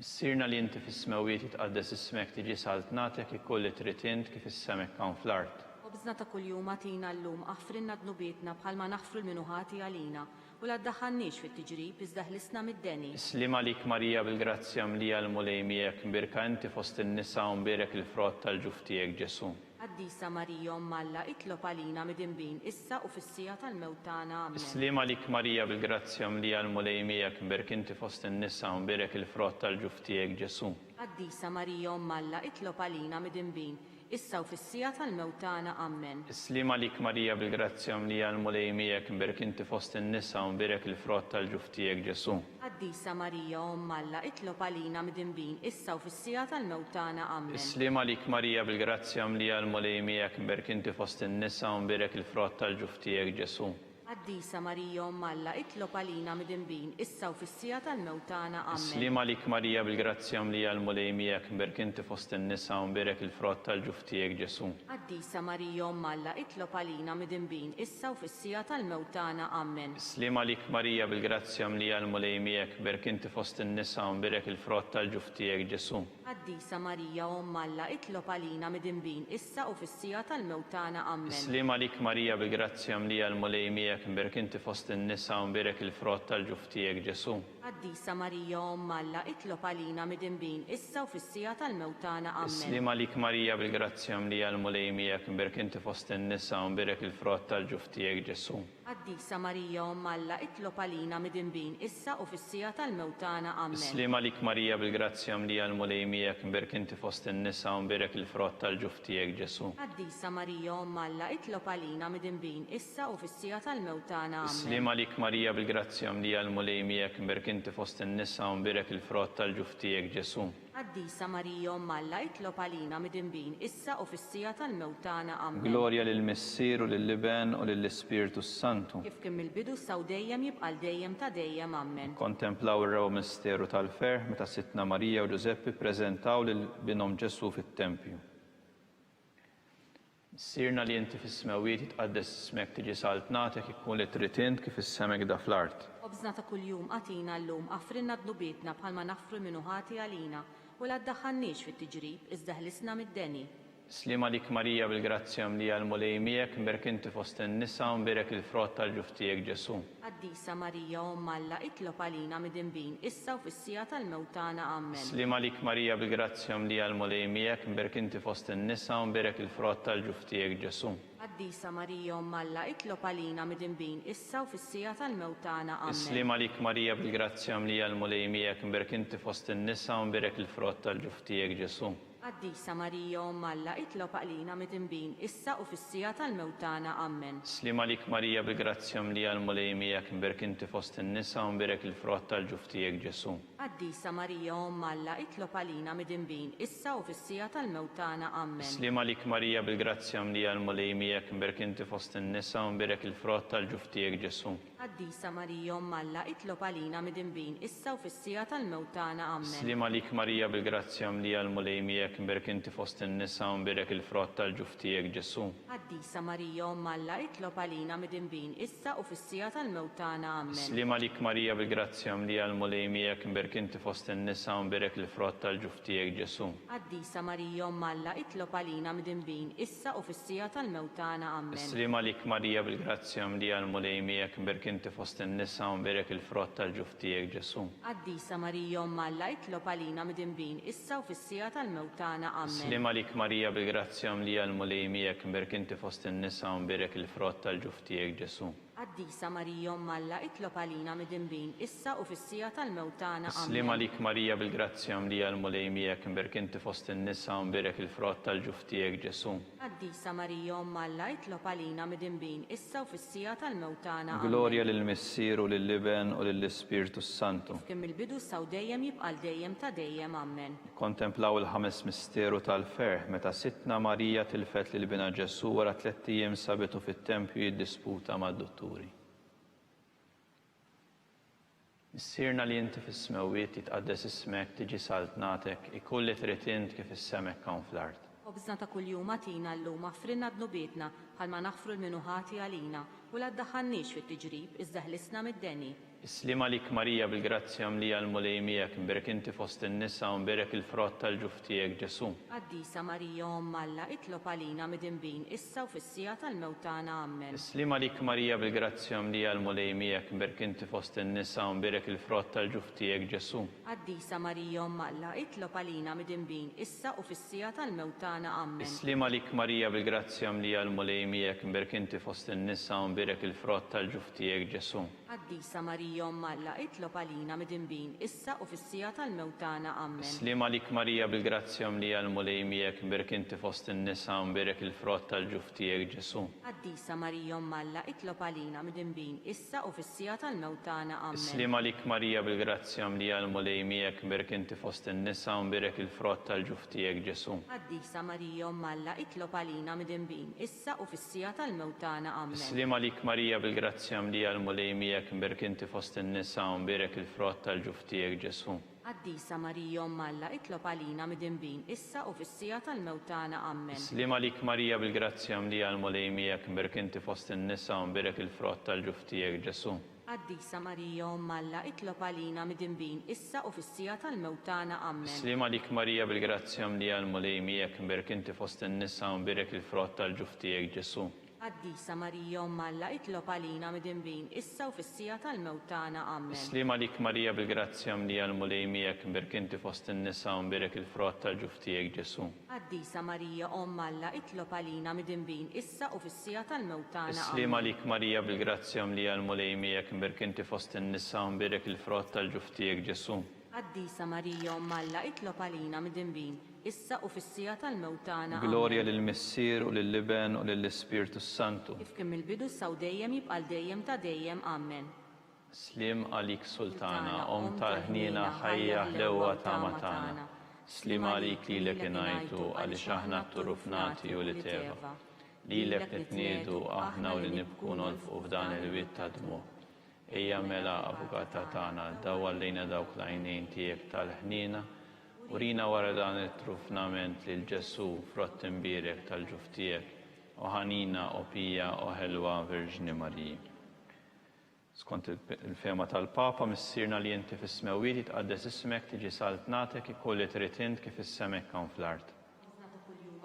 Sirna li inti fis-smewiet jitqaddes ismek tiġi saltnatek ikulli trid int kif is-semek hawn fl-art. Obżna ta' kuljum għatina llum aħfrilna dnubietna bħalma naħfru l-minu ħati għalina u la ddaħħalniex fit-tiġrib iżda ħlisna mid-deni. Islima lik Marija bil-grazzja mlija l-mulej miegħek mbirka inti fost in-nisa u mberek il-frott tal-ġuf tiegħek Ġesu. Qaddisa Marija Umm Alla, itlob għalina midinbin issa u fis-sija tal-mewt tagħna. Amen. Islima lik Marija bil-grazzja mlija l-mulej miegħek mberk inti fost in-nisa u mberek il-frott tal-ġuf tiegħek Ġesu. Qaddisa Marija Umm Alla, itlob għalina midinbin issa u fis-sija tal-mewt tagħna. Amen. Islima lik Marija bil-grazzja mlija l-mulej miegħek mberk inti fost in-nisa u mberek il-frott tal-ġuf tiegħek Ġesu. Qaddisa Marija Umm Alla, itlob għalina midinbin issa u fis-sija tal-mewt tagħna. Amen. Islima lik Marija bil-grazzja mlija l-mulej miegħek mberk inti fost in-nisa u mberek il-frott tal-ġuf tiegħek Ġesu. Qaddisa Marija Umm Alla, itlob għalina midinbin, issa u fis-sija tal-mewtana. Amen. Slima lik Marija bil-grazzja mlija l-mulejmijek, mberk inti fost in-nisa u mberek il-frott tal-ġuf tiegħek Ġesu. Qaddisa Marija Umm Alla, itlob għalina midinbin, issa u fis-sija tal-mewtana. Amen. Slima lik Marija bil-grazzja mlija l-mulejmijek, mberk inti fost in-nisa u mberek il-frott tal-ġuf tiegħek Ġesu. Qaddisa Marija Umm Alla, itlob għalina midinbin, issa u fis-sija tal-mewtana. Amen. Slima lik Marija bil-grazzja mlija l-mulejmijek, mberk inti fost in-nisa u mberek il-frott tal-ġuf tiegħek Ġesu. Qaddisa Marija Umm Alla, itlob għalina midinbin, issa u fis-sija tal-mewtana. Amen. Slima lik Marija bil-grazzja mlija l-mulejmijek, mberk inti fost in-nisa u mberek il-frott tal-ġuf tiegħek Ġesu. Qaddisa Marija Umm Alla, itlob għalina midinbin, issa u fis-sija tal-mewtana. Amen. Slima lik Marija bil-grazzja mlija l-mulejmijek, mberk inti fost in-nisa u mberek il-frott tal-ġuf tiegħek Ġesu. Qaddisa Marija Umm Alla, itlob għalina midinbin, issa u fis-sija tal-mewtana. Amen. Slima lik Marija bil-grazzja mlija l-mulejmijek, mberk inti fost in-nisa u mberek il-frott tal-ġuf tiegħek Ġesu. Qaddisa Marija Umm Alla, itlob għalina midinbin, issa u fis-sija tal-mewtana. Amen. Glorja lill-Missier u lill-Liben u lill-Ispiritu Santu. Kif kien mill-bidu saw dejjem jibqal dejjem ta' dejjem. Amen. Kontemplaw ir-rew misteru tal-ferħ meta Sittna Marija u Ġuseppi ppreżentaw lil binhom Ġesu fit-Tempju. Sirna li inti fis-smewiet jitqaddes ismek tiġi saltnatek ikun li trid int kif is-semek da fl-art. Obżna ta' kuljum għatina llum affrinna dnubietna bħalma nafru minnu ħati għalina u la ddaħħalniex fit-tiġrib iżda ħlisna mid-deni. Slima lik Marija bil-grazzja mlija l-mulejmijek, mberk inti fost in-nisa u mberek il-frott tal-ġuf tiegħek Ġesu. Qaddisa Marija Umm Alla, itlob għalina midinbin, issa u fis-sija tal-mewtana. Amen. Slima lik Marija bil-grazzja mlija l-mulejmijek, mberk inti fost in-nisa u mberek il-frott tal-ġuf tiegħek Ġesu. Qaddisa Marija Umm Alla, itlob għalina midinbin, issa u fis-sija tal-mewtana. Amen. Slima lik Marija bil-grazzja mlija l-mulejmijek, mberk inti fost in-nisa u mberek il-frott tal-ġuf tiegħek Ġesu. Qaddisa Marija Umm Alla, itlob għalina midinbin, issa u fis-sija tal-mewtana. Amen. Slima lik Marija bil-grazzja mlija l-mulejmijek, mberk inti fost in-nisa u mberek il-frott tal-ġuf tiegħek Ġesu. Qaddisa Marija Umm Alla, itlob għalina midinbin, issa u fis-sija tal-mewtana. Amen. Slima lik Marija bil-grazzja mlija l-mulejmijek, mberk inti fost in-nisa u mberek il-frott tal-ġuf tiegħek Ġesu. Qaddisa Marija Umm Alla, itlob għalina midinbin, issa u fis-sija tal-mewtana. Amen. Slima lik Marija bil-grazzja mlija l-mulejmijek, mberk inti fost in-nisa u mberek il-frott tal-ġuf tiegħek Ġesu. Qaddisa Marija Umm Alla, itlob għalina midinbin, issa u fis-sija tal-mewtana. Amen. Slima lik Marija bil-grazzja mlija l-mulejmijek, mberk inti fost in-nisa u mberek il-frott tal-ġuf tiegħek Ġesu. Qaddisa Marija Umm Alla, itlob għalina midinbin, issa u fis-sija tal-mewtana. Amen. Slima lik Marija bil-grazzja mlija l-mulejmijek, mberk inti fost in-nisa u mberek il-frott tal-ġuf tiegħek Ġesu. Qaddisa Marija Umm Alla, itlob għalina midinbin, issa u fis-sija tal-mewtana. Amen. Slima lik Marija bil-grazzja mlija l-mulejmijek, mberk inti fost in-nisa u mberek il-frott tal-ġuf tiegħek Ġesu. Qaddisa Marija Umm Alla, itlob għalina midinbin, issa u fis-sija tal-mewtana. Amen. Slima lik Marija bil-grazzja mlija l-mulejmijek, mberk inti fost in-nisa u mberek il-frott tal-ġuf tiegħek Ġesu. Qaddisa Marija Umm Alla, itlob għalina midinbin, issa u fis-sija tal-mewtana. Amen. Glorja lill-Missier u lill-Liben u lill-Ispiritu Santu. Kif kien mill-bidu saw dejjem jibqal dejjem ta' dejjem. Amen. Kontemplaw il-ħames misteru tal-ferħ meta Sittna Marija tilfet lil bina Ġesu wara 3 ijiem sabitu fit-tempju jiddisputa mad-dutturi. Sirna li inti fis-smewiet jitqaddes ismek tiġi saltnatek, ikun li trid int kif is-semek hawn fl-art. Obżna ta' kuljum għatina llum affrinna dnubietna bħalma nafru l-minu ħati għalina u la ddaħħalniex fit-tiġrib iżda ħlisna mid-deni. Slima lik Marija bil-grazzja mlija l-mulejmijek, mberek inti fost in-nisa u mberek il-frott tal-ġuf tiegħek Ġesu. Qaddisa Marija Umm Alla, itlob għalina midinbin, issa u fis-sija tal-mewtana. Amen. Slima lik Marija bil-grazzja mlija l-mulejmijek, mberek inti fost in-nisa u mberek il-frott tal-ġuf tiegħek Ġesu. Qaddisa Marija Umm Alla, itlob għalina midinbin, issa u fis-sija tal-mewtana. Amen. Slima lik Marija bil-grazzja mlija l-mulejmijek, mberek inti fost in-nisa u mberek il-frott tal-ġuf tiegħek Ġesu. Qaddisa Marija Umm Alla, itlob għalina midinbin, issa u fis-sija tal-mewtana. Amen. Slima lik Marija bil-grazzja mlija l-mulejmijek, mberek inti fost in-nisa u mberek il-frott tal-ġuf tiegħek Ġesu. Qaddisa Marija Umm Alla, itlob għalina midinbin, issa u fis-sija tal-mewtana. Amen. Slima lik Marija bil-grazzja mlija l-mulejmijek, mberek inti fost in-nisa u mberek il-frott tal-ġuf tiegħek Ġesu. Qaddisa Marija Umm Alla, itlob għalina midinbin, issa u fis-sija tal-mewtana. Amen. Slima lik għalik Marija bil-grazzja mlija l-mulejmijek mberk inti fost in-nisa u mberek il-frott tal-ġuf tiegħek Ġesu. Qaddisa Marija Umm Alla, itlob għalina midinbin issa u fis-sija tal-mewtana. Amen. Slim għalik Marija bil-grazzja mlija l-mulejmijek mberk inti fost in-nisa u mberek il-frott tal-ġuf tiegħek Ġesu. Qaddisa Marija Umm Alla, itlob għalina midinbin issa u fis-sija tal-mewtana. Amen. Slim għalik Marija bil-grazzja mlija l-mulejmijek mberk inti fost in-nisa u mberek il-frott tal-ġuf tiegħek Ġesu. Qaddisa Marija Umm Alla, itlob għalina midinbin issa u fis-sija tal-mewtana. Amen. Slim għalik Marija bil-grazzja mlija l-mulejmijek mberk inti fost in-nisa u mberek il-frott tal-ġuf tiegħek Ġesu. Qaddisa Marija Umm Alla, itlob għalina midinbin issa u fis-sija tal-mewtana. Slim għalik Marija bil-grazzja mlija l-mulejmijek mberk inti fost in-nisa u mberek il-frott tal-ġuf tiegħek Ġesu. Qaddisa Marija Umm Alla, itlob għalina midinbin issa u fis-sija tal-mewtana. Glorja lill-Missier u lill-Liben u lill-Ispirtu Santu. Kif kien mill-bidu saw dejjem jibqa' dejjem ta' dejjem. Amen. Slim għalik Sultana, tal-ħnina ħajja ħlewwa ta' matana. Slim għalik li l-ekinajtu għaliex aħna t-turufnati u li teva. Li l-eknitniedu aħna u li nibku nolfqu f'dan il-wit ta' dmu. Ejja mela avukata tagħna daw għallejna dawk l-għajnejn tiegħek tal-ħnina u rina wara dan it-trufnament lil Ġesu frott imbierek tal-ġuf tiegħek u ħanina u pija u ħelwa Verġni Marija. Skont il-fema tal-Papa missirna li inti fis-smewwiet jitqaddes ismek tiġi saltnatek ikolli trid int kif is-semek kan fl-art.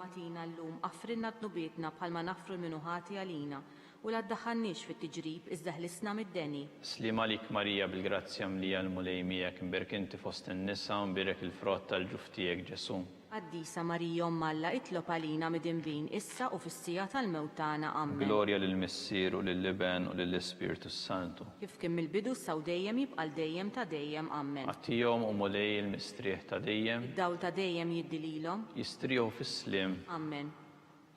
Matina llum affrinna tnubietna bħalma nafru l-minuħati għalina u la ddaħħalniex fit-tiġrib iżda ħlisna mid-deni. Slim għalik Marija bil-grazzja mlija l-mulejmijek mberk inti fost in-nisa u mberek il-frott tal-ġuf tiegħek Ġesu. Qaddisa Marija Umm Alla, itlob għalina midinbin issa u fis-sija tal-mewtana. Amen. Glorja lill-Missier u lill-Liben u lill-Ispirtu Santu. Kif kien mill-bidu saw dejjem jibqa' dejjem ta' dejjem. Amen. Għattijom u mulej il-mistrieħ ta' dejjem. Id-dawl ta' dejjem jiddililhom. Jistriħu fis-slim. Amen.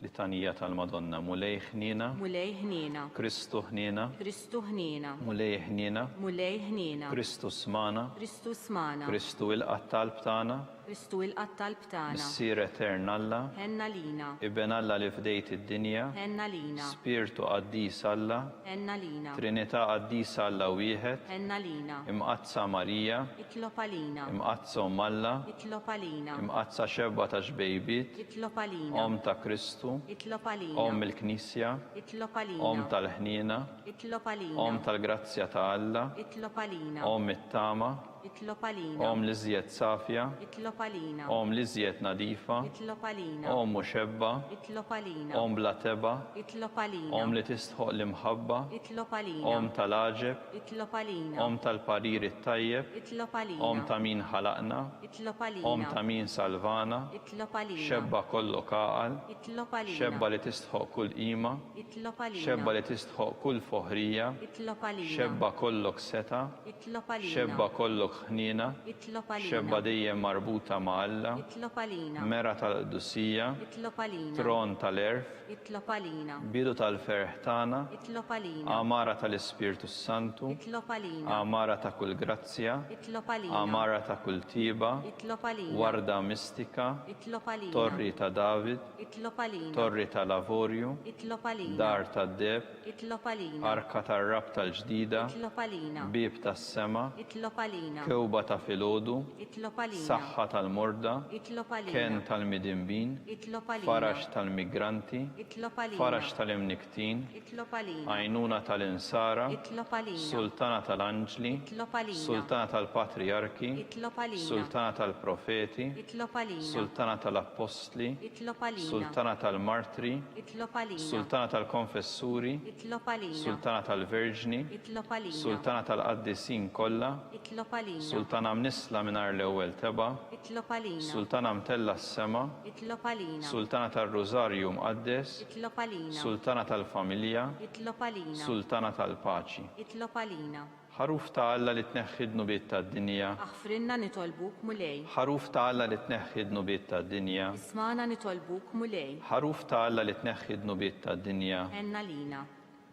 Litanija tal-Madonna mulej ħnina. Mulej ħnina. Kristu ħnina. Kristu ħnina. Mulej ħnina. Mulej ħnina. Kristu smana. Kristu smana. Kristu il-qattal btana. Kristu il-qattal btana. Missier etern Alla. Henna lina. Iben Alla li fdejt id-dinja. Henna lina. Spiritu qaddis Alla. Henna lina. Trinità qaddis Alla wieħed. Henna lina. Imqazza Marija. Itlob għalina. Imqazza Alla. Itlob għalina. Imqazza xebba ta' xbejbit. Itlob għalina. Om ta' Kristu. Itlob għalina. Om il-Knisja. Itlob għalina. Om tal-ħnina. Itlob għalina. Om tal-grazzja ta' Alla. Itlob għalina. Om it-tama. Itlob għalina. Om liżjed safja. Itlob għalina. Om liżjed nadifa. Itlob għalina. Om muxebba. Itlob għalina. Om bla teba. Itlob għalina. Om li tistħoq l-imħabba. Itlob għalina. Om tal-aġeb. Itlob għalina. Om tal-parir it-tajjeb. Itlob għalina. Om ta' min ħalaqna. Itlob għalina. Om ta' min salvana. Itlob għalina. Xebba kollu kaqal. Itlob għalina. Xebba li tistħoq kull qima. Itlob għalina. Xebba li tistħoq kull foħrija. Itlob għalina. Xebba kollok seta. Itlob għalina. Xebba kollok ħnina. Itlob għalina. Xebba dejjem marbuta ma' Alla. Itlob għalina. Mera tal-Qdussija. Itlob għalina. Tron tal-erf. Itlob għalina. Bidu tal-ferħ tagħna. Itlob għalina. Amara tal-Ispirtu Santu. Itlob għalina. Amara ta' kull grazzja. Itlob għalina. Amara ta' kull tiba. Itlob għalina. Warda mistika. Itlob għalina. Torri ta' David. Itlob għalina. Torri ta' Lavorju. Itlob għalina. Dar ta' Deb. Itlob għalina. Arka tar-rab tal-ġdida. Itlob għalina. Bib tas-sema. Itlob għalina. Kewba ta' filgħodu. Itlob għalina. Saħħa tal-morda. Itlob għalina. Ken tal-midinbin. Itlob għalina. Farax tal-migranti. Itlob għalina. Farax tal-imniktin. Itlob għalina. Għajnuna tal-insara. Itlob għalina. Sultana tal-anġli. Itlob għalina. Sultana tal-patriarki. Itlob għalina. Sultana tal-profeti. Itlob għalina. Sultana tal-apostli. Itlob għalina. Sultana tal-martri. Itlob għalina. Sultana tal-konfessuri. Itlob għalina. Sultana tal-verġni. Itlob għalina. Sultana tal-qaddisin kollha. Itlob għalina. Sultana mnisla mingħajr l-ewwel teba. Itlob għalina. Sultana mtella s-sema. Itlob għalina. Sultana tal-Rożarju mqaddes. Itlob għalina. Sultana tal-familja. Itlob għalina. Sultana tal-paċi. Itlob għalina. Ħaruf ta' Alla li tneħħi d-nubiet tad-dinja. Aħfrinna nitolbuk mulej. Ħaruf ta' Alla li tneħħi d-nubiet tad-dinja. Ismana nitolbuk mulej. Ħaruf ta' Alla li tneħħi d-nubiet tad-dinja. Henna lina.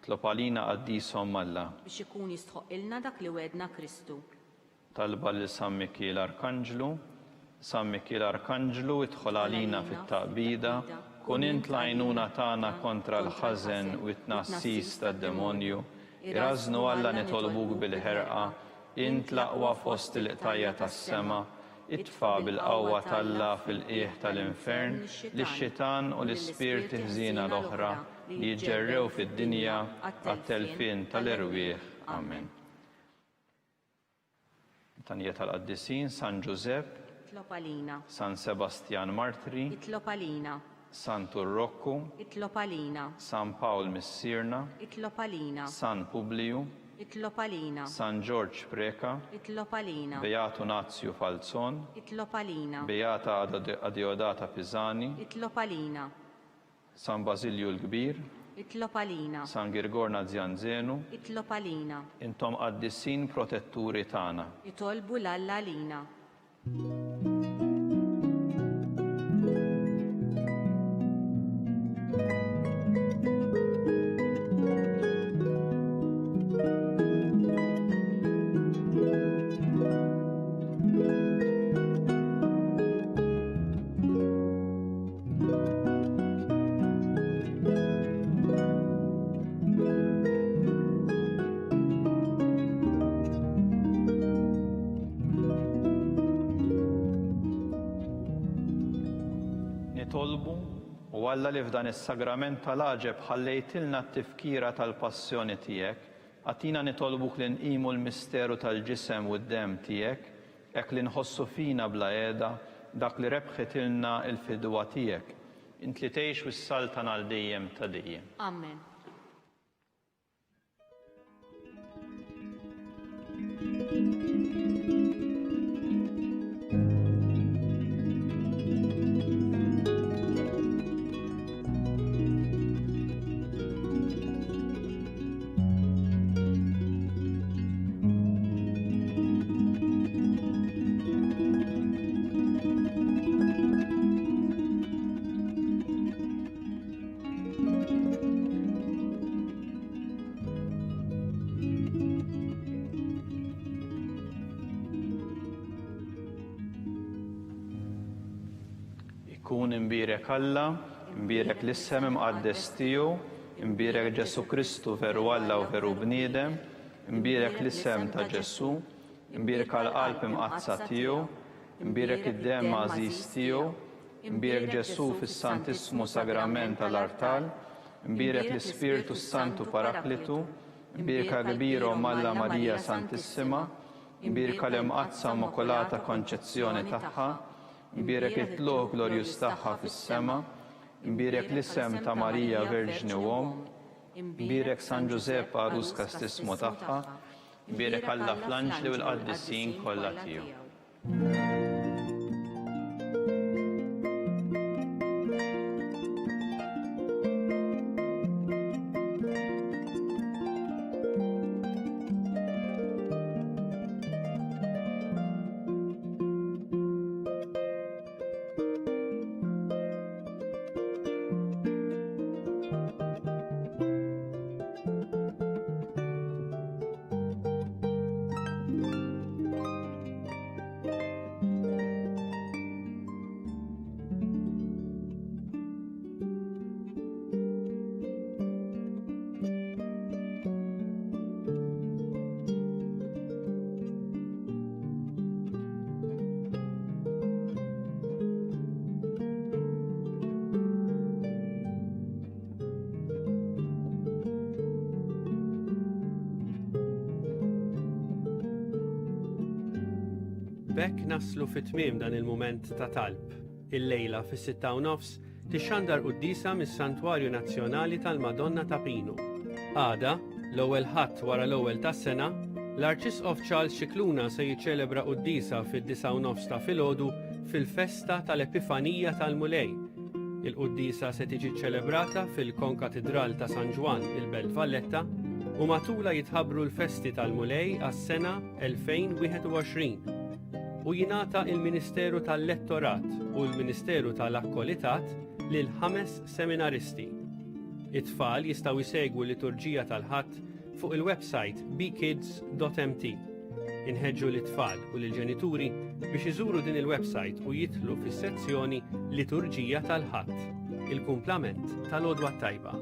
Tlob għalina qaddisom Alla. Biex ikun jistħoq ilna dak li wedna Kristu. Talba lil San Mikiel Arkanġlu. San Mikiel Arkanġlu idħol għalina fit-taqbida kun int l-għajnuna tagħna kontra l-ħażen u t-tnassis tad-demonju, irażnu Alla nitolbuk bil-ħerqa, int l-aqwa fost il-qtajja tas-sema, itfa' bil-qawwa tal-Alla fil-qiegħ tal-infern lix-xitan u l-ispirti ħżiena l-oħra li jġerrew fid-dinja għat-telfien tal-irwieħ. Amen. Tanija tal-Qaddisin, San Giuseppe, Itlob għalina. San Sebastian Martri, Itlob għalina. San Turrokku, Itlob għalina. San Paul Missirna, Itlob għalina. San Publiu, Itlob għalina. San George Preka, Itlob għalina. Beato Nazio Falzon, Itlob għalina. Beata Adiodata Pisani, Itlob għalina. San Basilju l-Kbir, Itlob għalina. San Girgor Nazianzenu, Itlob għalina. intom qaddisin protetturi tagħna. Itolbu l-Alla għalina. Nitolbu u Alla li f'dan is-sagrament tal-għaġeb ħallejtilna t-tifkira tal-passjoni tiegħek, għatina nitolbuk li nqimu l-misteru tal-ġisem u d-dem tiegħek, hekk li nħossu fina bla qiegħda dak li rebħitilna l-fidwa tiegħek. Int li tgħix wis-saltan għal dejjem ta' dejjem. Amen. Ikun imbirek Alla, imbirek l-issem imqaddes tiegħu, imbirek Ġesu Kristu veru Alla u veru bniedem, imbirek l-isem ta' Ġesu, imbirek għal-qalb imqazza tiegħu, imbirek id-dem għażiż tiegħu, imbirek Ġesu fis-Santissimu Sagrament tal-Artal, imbirek l-Ispiritu Santu Paraklitu, imbirek għal-Kbira Alla Marija Santissima, imbirek għal-imqazza Immakolata Konċezzjoni tagħha, imbirek it-tluq glorjus tagħha fis-sema, imbirek l-isem ta' Marija Verġni Uom, imbirek San Giuseppe Arus kastismu tagħha, imbirek Alla fl-anġli u l-qaddisin kollha tiegħu. B'hekk naslu fit-tmiem dan il-mument ta' talb. Il-lejla fis-6:30 tixxandar qudiesa mis-Santwarju Nazzjonali tal-Madonna ta' Pinu. Għada, l-ewwel ħadd wara l-ewwel tas-sena, l-Arċisqof Charles Scicluna se jiċċelebra qudiesa fid-9:30 ta' filgħodu fil-festa tal-Epifanija tal-Mulej. Il-qudiesa se tiġi ċċelebrata fil-Konkatedral ta' San Ġwan il-Belt Valletta u matula jitħabbru l-festi tal-Mulej għas-sena 2021. U jingħata il-Ministeru tal-Lettorat u l-Ministeru tal-Akkolitat lil 5 seminaristi. It-tfal jistgħu jsegwu l-liturġija tal-ħadd fuq il-website bkids.mt. Inħeġġu l-tfal u l-ġenituri biex iżuru din il-website u jidħlu fis-sezzjoni Liturġija tal-ħadd. il-kumplament tal-odwa tajba.